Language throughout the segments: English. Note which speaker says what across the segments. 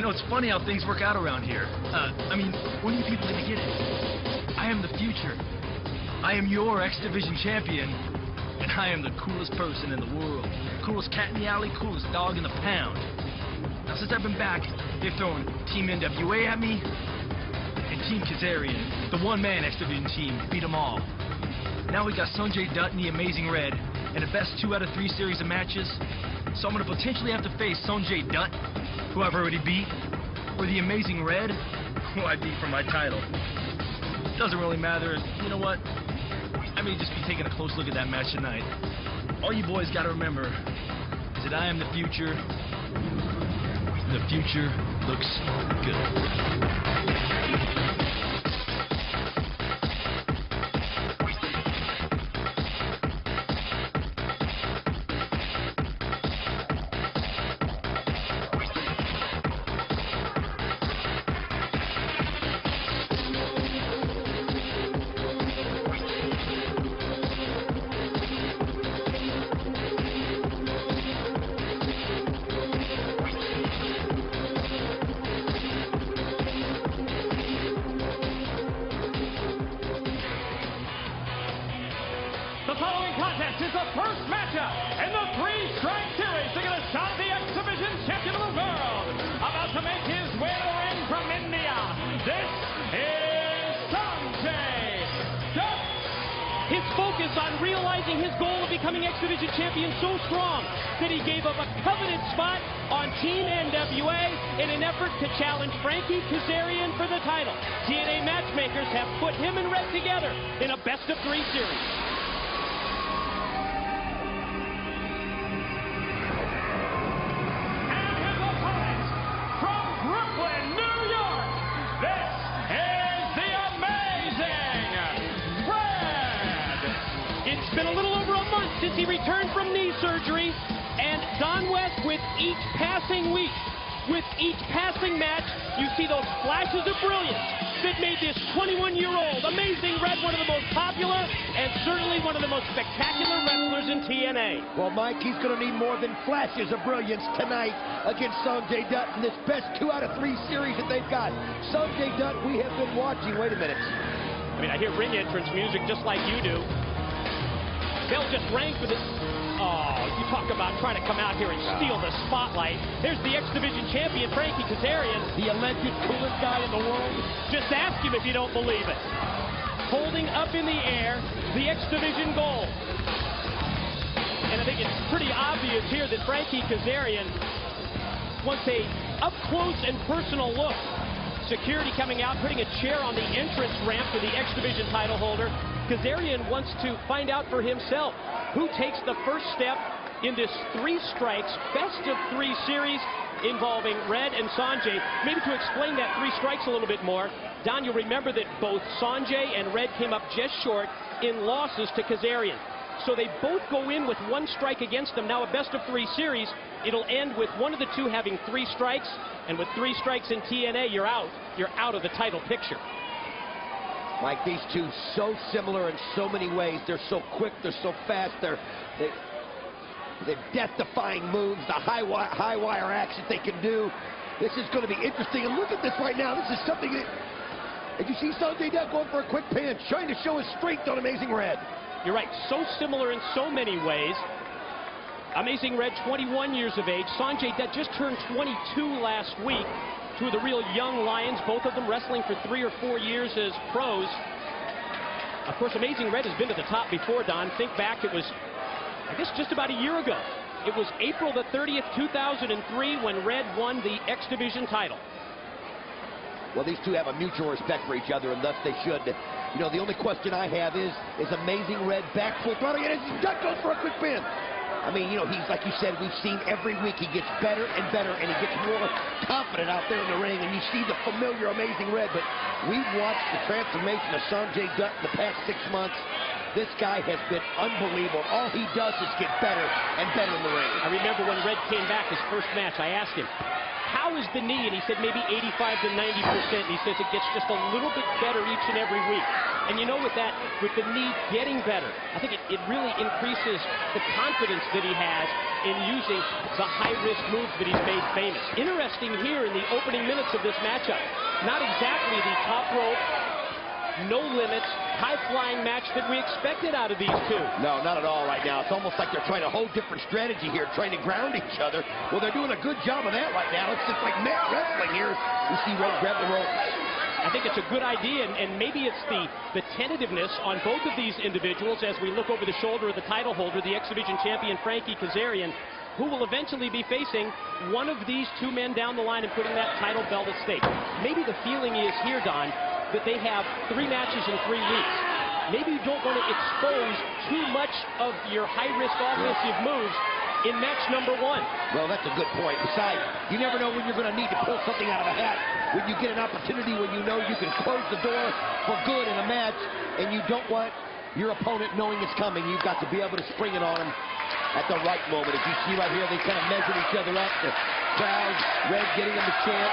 Speaker 1: You know, it's funny how things work out around here. I mean, when you people gonna get it? I am the future. I am your X Division champion. And I am the coolest person in the world. Coolest cat in the alley, coolest dog in the pound. Now, since I've been back, they've thrown Team NWA at me and Team Kazarian, the one-man X Division team, beat them all. Now we got Sonjay Dutt and the Amazing Red in the best 2 out of 3 series of matches. So I'm going to potentially have to face Sonjay Dutt, who I've already beat, or the Amazing Red, who I beat for my title. Doesn't really matter. You know what? I may just be taking a close look at that match tonight. All you boys got to remember is that I am the future. The future looks good.
Speaker 2: The following contest is the first matchup in the 3-strike series to get a shot at the X Division champion of the world. About to make his way to the ring from India, this is Sonjay Dutt.
Speaker 3: His focus on realizing his goal of becoming X Division champion so strong that he gave up a coveted spot on Team NWA in an effort to challenge Frankie Kazarian for the title. TNA matchmakers have put him and Red together in a best-of-3 series. It's been a little over a month since he returned from knee surgery, and Don West, with each passing week, with each passing match, you see those flashes of brilliance that made this 21-year-old Amazing Red one of the most popular and certainly one of the most spectacular wrestlers in TNA.
Speaker 4: Well, Mike, he's going to need more than flashes of brilliance tonight against Sonjay Dutt in this best 2 out of 3 series that they've got. Sonjay Dutt, we have been watching. Wait a minute.
Speaker 3: I mean, I hear ring entrance music just like you do. Bell just rang for this. Oh, you talk about trying to come out here and steal the spotlight. There's the X Division champion, Frankie Kazarian.
Speaker 4: The alleged coolest guy in the world.
Speaker 3: Just ask him if you don't believe it. Holding up in the air the X Division gold. And I think it's pretty obvious here that Frankie Kazarian wants a up-close and personal look. Security coming out, putting a chair on the entrance ramp for the X Division title holder. Kazarian wants to find out for himself who takes the first step in this 3 strikes best-of-3 series involving Red and Sonjay. Maybe to explain that 3 strikes a little bit more, Don, you'll remember that both Sonjay and Red came up just short in losses to Kazarian. So they both go in with 1 strike against them. Now a best-of-3 series, it'll end with one of the two having 3 strikes, and with 3 strikes in TNA, you're out. You're out of the title picture.
Speaker 4: Mike, these two so similar in so many ways. They're so quick, they're so fast, they're death-defying moves, the high wire action they can do. This is going to be interesting. And look at this right now. This is something that... Did you see Sonjay Dutt going for a quick pinch, trying to show his strength on Amazing Red?
Speaker 3: You're right. So similar in so many ways. Amazing Red, 21 years of age. Sonjay Dutt just turned 22 last week. 2 of the real young lions, both of them wrestling for 3 or 4 years as pros. Of course, Amazing Red has been to the top before, Don. Think back, it was, I guess, just about a year ago. It was April the 30th, 2003, when Red won the X Division title.
Speaker 4: Well, these two have a mutual respect for each other, and thus they should. You know, the only question I have is Amazing Red back full throttle? And Dutt goes for a quick pin. I mean, you know, he's, like you said, we've seen every week he gets better and better, and he gets more confident out there in the ring, and you see the familiar Amazing Red, but we've watched the transformation of Sonjay Dutt in the past 6 months. This guy has been unbelievable. All he does is get better and better in the ring.
Speaker 3: I remember when Red came back his first match, I asked him, how is the knee? And he said maybe 85 to 90%. He says it gets just a little bit better each and every week. And you know, with the knee getting better, I think it really increases the confidence that he has in using the high-risk moves that he's made famous. Interesting here in the opening minutes of this matchup. Not exactly the top rope, no limits, high-flying match that we expected out of these two.
Speaker 4: No, not at all right now. It's almost like they're trying a whole different strategy here, trying to ground each other. Well, they're doing a good job of that right now. It's just like mat wrestling here. You see Red grab the ropes.
Speaker 3: I think it's a good idea, and maybe it's the tentativeness on both of these individuals as we look over the shoulder of the title holder, the X-Division champion Frankie Kazarian, who will eventually be facing one of these two men down the line and putting that title belt at stake. Maybe the feeling is here, Don, that they have 3 matches in 3 weeks. Maybe you don't want to expose too much of your high-risk offensive moves in match number 1.
Speaker 4: Well, that's a good point. Besides, you never know when you're going to need to pull something out of a hat. When you get an opportunity when you know you can close the door for good in a match, and you don't want your opponent knowing it's coming. You've got to be able to spring it on them at the right moment. As you see right here, they kind of measured each other up. The crowd, Red getting them the chant.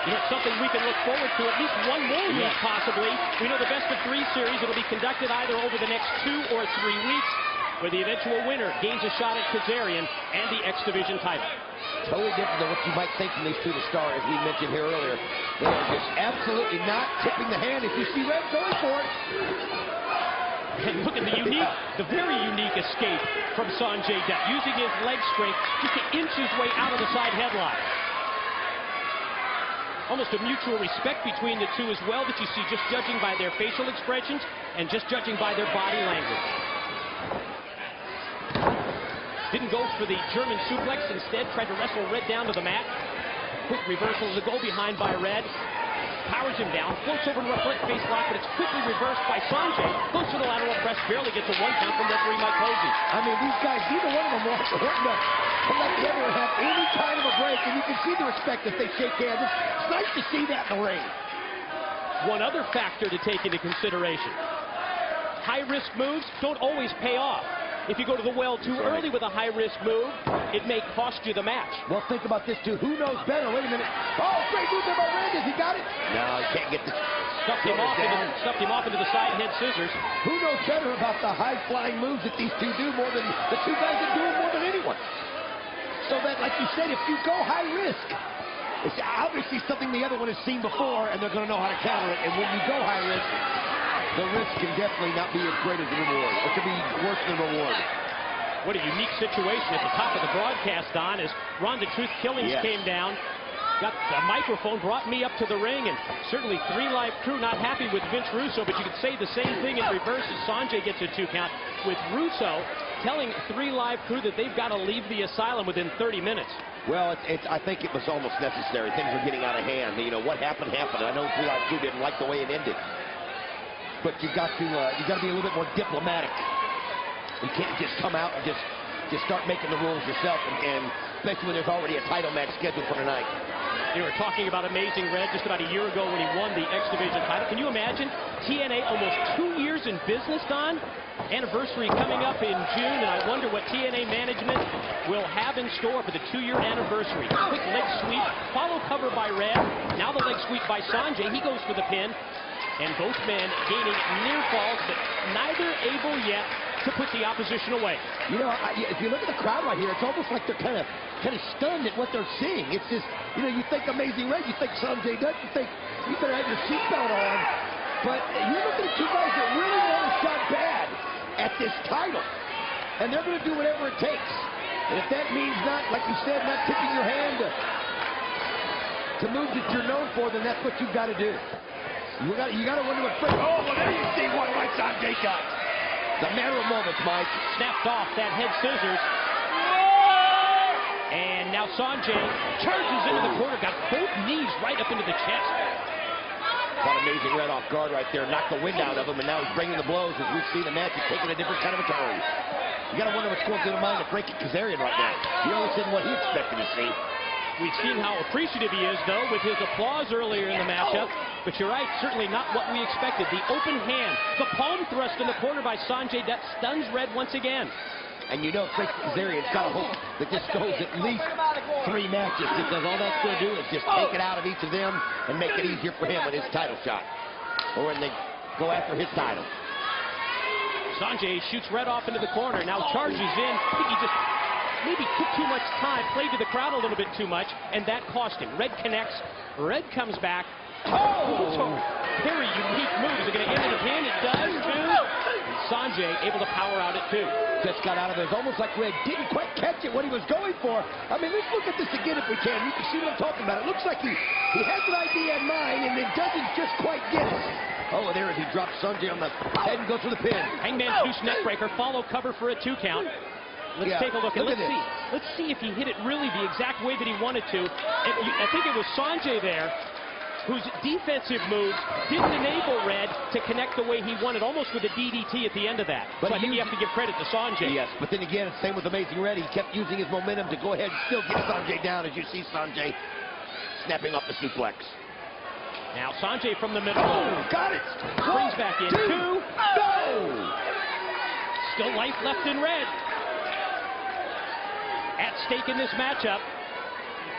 Speaker 3: You know, it's something we can look forward to at least one more week, possibly. We know the best-of-3 series. It'll be conducted either over the next 2 or 3 weeks, where the eventual winner gains a shot at Kazarian and the X-Division title.
Speaker 4: Totally different than what you might think from these two to start, as we mentioned here earlier. They are just absolutely not tipping the hand. If you see Red going for it.
Speaker 3: And look at the very unique escape from Sanjay Dutt, using his leg strength just to inch his way out of the side headlock. Almost a mutual respect between the two as well that you see just judging by their facial expressions and just judging by their body language. Didn't go for the German suplex, instead tried to wrestle Red down to the mat. Quick reversal to go behind by Red. Powers him down, floats over to a front face lock, but it's quickly reversed by Sanjay. Goes for the lateral press, barely gets a 1 count from referee Mike Posey.
Speaker 4: I mean, these guys, neither one of them wants to let the other have any kind of a break, and you can see the respect that they shake hands. It's nice to see that in the ring.
Speaker 3: One other factor to take into consideration. High-risk moves don't always pay off. If you go to the well too early with a high-risk move, it may cost you the match.
Speaker 4: Well, think about this, too. Who knows better? Wait a minute. Oh, great move there by Red. Has he got it? No, he can't get this.
Speaker 3: Stuffed him off into the side head scissors.
Speaker 4: Who knows better about the high-flying moves that these two do more than the two guys that do it more than anyone? So that, like you said, if you go high risk, it's obviously something the other one has seen before, and they're going to know how to counter it. And when you go high risk, the risk can definitely not be as great as the reward. It could be worse than the reward.
Speaker 3: What a unique situation at the top of the broadcast, Don, as Ronda Truth Killings came down. Got the microphone, brought me up to the ring, and certainly 3 Live Crew not happy with Vince Russo, but you could say the same thing in reverse as Sanjay gets a 2 count, with Russo telling 3 Live Crew that they've got to leave the asylum within 30 minutes.
Speaker 4: Well, I think it was almost necessary. Things were getting out of hand. You know, what happened. I know 3 Live Crew didn't like the way it ended, but you got to be a little bit more diplomatic. You can't just come out and just start making the rules yourself, and especially when there's already a title match scheduled for tonight.
Speaker 3: You were talking about Amazing Red just about a year ago when he won the X-Division title. Can you imagine? TNA almost 2 years in business, Don. Anniversary coming up in June, and I wonder what TNA management will have in store for the 2-year anniversary. Quick leg sweep, follow cover by Red. Now the leg sweep by Sanjay. He goes for the pin. And both men gaining near falls, but neither able yet to put the opposition away.
Speaker 4: You know, if you look at the crowd right here, it's almost like they're kind of stunned at what they're seeing. It's just, you know, you think Amazing Red, you think Sanjay Dutt, you think you better have your seatbelt on. But you're looking at 2 guys that really want a shot bad at this title. And they're going to do whatever it takes. And if that means not, like you said, not tipping your hand to moves that you're known for, then that's what you've got to do. You got to wonder what Frank. Oh, well, there you see one right Sanjay Dutt. The narrow moments, Mike.
Speaker 3: Snapped off that head scissors. And now Sanjay charges into the corner, got both knees right up into the chest.
Speaker 4: Caught Amazing Red off guard right there, knocked the wind out of him, and now he's bringing the blows. As we see the match is taking a different kind of a turn. You got to wonder what's going through the mind of Frankie Kazarian right now. You know, this isn't what he expected to see.
Speaker 3: We've seen how appreciative he is, though, with his applause earlier in the matchup. But you're right, certainly not what we expected. The open hand, the palm thrust in the corner by Sanjay Dutt stuns Red once again.
Speaker 4: And you know Frankie Kazarian's got to hope that this goes at least 3 matches, because all that's going to do is just take it out of each of them and make it easier for him with his title shot. Or when they go after his title.
Speaker 3: Sanjay shoots Red off into the corner, now charges in. I think he just maybe took too much time, played to the crowd a little bit too much, and that cost him. Red connects, Red comes back. Oh! Very unique move. Is it going to end in a pin? It does, too. And Sanjay able to power out at 2.
Speaker 4: Just got out of it. It's almost like Red didn't quite catch it, what he was going for. I mean, let's look at this again if we can. You can see what I'm talking about. It looks like he has an idea in mind and then doesn't just quite get it. Oh, there he drops Sanjay on the head and goes for the pin.
Speaker 3: Hangman's Noose neckbreaker, follow cover for a 2 count. Let's take a look, and let's see if he hit it really the exact way that he wanted to. And I think it was Sanjay there whose defensive moves didn't enable Red to connect the way he wanted, almost with a DDT at the end of that. But so I think you have to give credit to Sanjay.
Speaker 4: Yes, but then again, same with Amazing Red. He kept using his momentum to go ahead and still get Sanjay down, as you see Sanjay snapping off the suplex.
Speaker 3: Now Sanjay from the middle.
Speaker 4: Oh, got it.
Speaker 3: Brings back in 2.
Speaker 4: No.
Speaker 3: Still life left in Red. At stake in this matchup,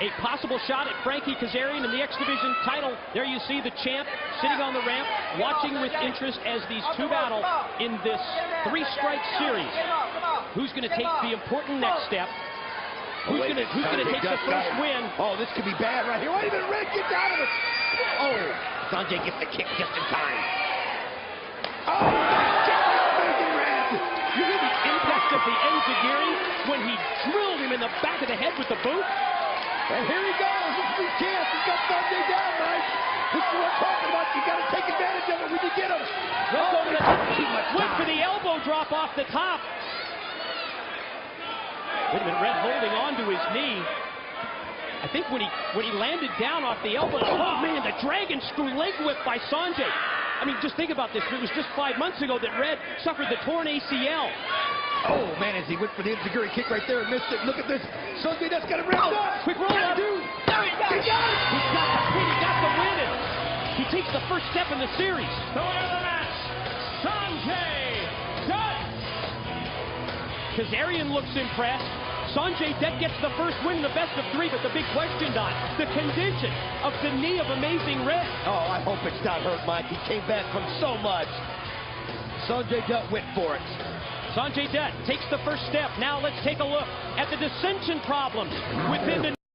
Speaker 3: a possible shot at Frankie Kazarian in the X Division title. There you see the champ sitting on the ramp, watching with interest as these 2 battle in this 3-strike series. Who's going to take the important next step? Who's going to take the first win?
Speaker 4: Oh, this could be bad right here. Wait a minute, Red gets out of it. Oh, Sanjay gets the kick just in time. Oh, Amazing Red.
Speaker 3: You hear the impact of the enziguri when he drilled him in the back of the head with the boot?
Speaker 4: And here he goes. This is his chance. He's got Sanjay down, Mike. This is what I'm talking about. You got to take advantage of it when you get him.
Speaker 3: Went for the elbow drop off the top. Wait a minute, Red holding on to his knee. I think when he landed down off the elbow, oh man, the dragon screw leg whip by Sanjay. I mean, just think about this. It was just 5 months ago that Red suffered the torn ACL.
Speaker 4: Oh man, as he went for the enziguri kick right there and missed it. Look at this. Sanjay just got it wrapped up.
Speaker 3: Quick roll up.
Speaker 4: There he got it.
Speaker 3: He got the win. And he takes the first step in the series.
Speaker 2: The winner of the match, Sanjay Dutt.
Speaker 3: Kazarian looks impressed. Sanjay Dutt gets the first win in the best of 3, but the big question, Don, the condition of the knee of Amazing Red.
Speaker 4: Oh, I hope it's not hurt, Mike. He came back from so much. Sanjay Dutt went for it.
Speaker 3: Sanjay Dutt takes the first step. Now let's take a look at the dissension problems within the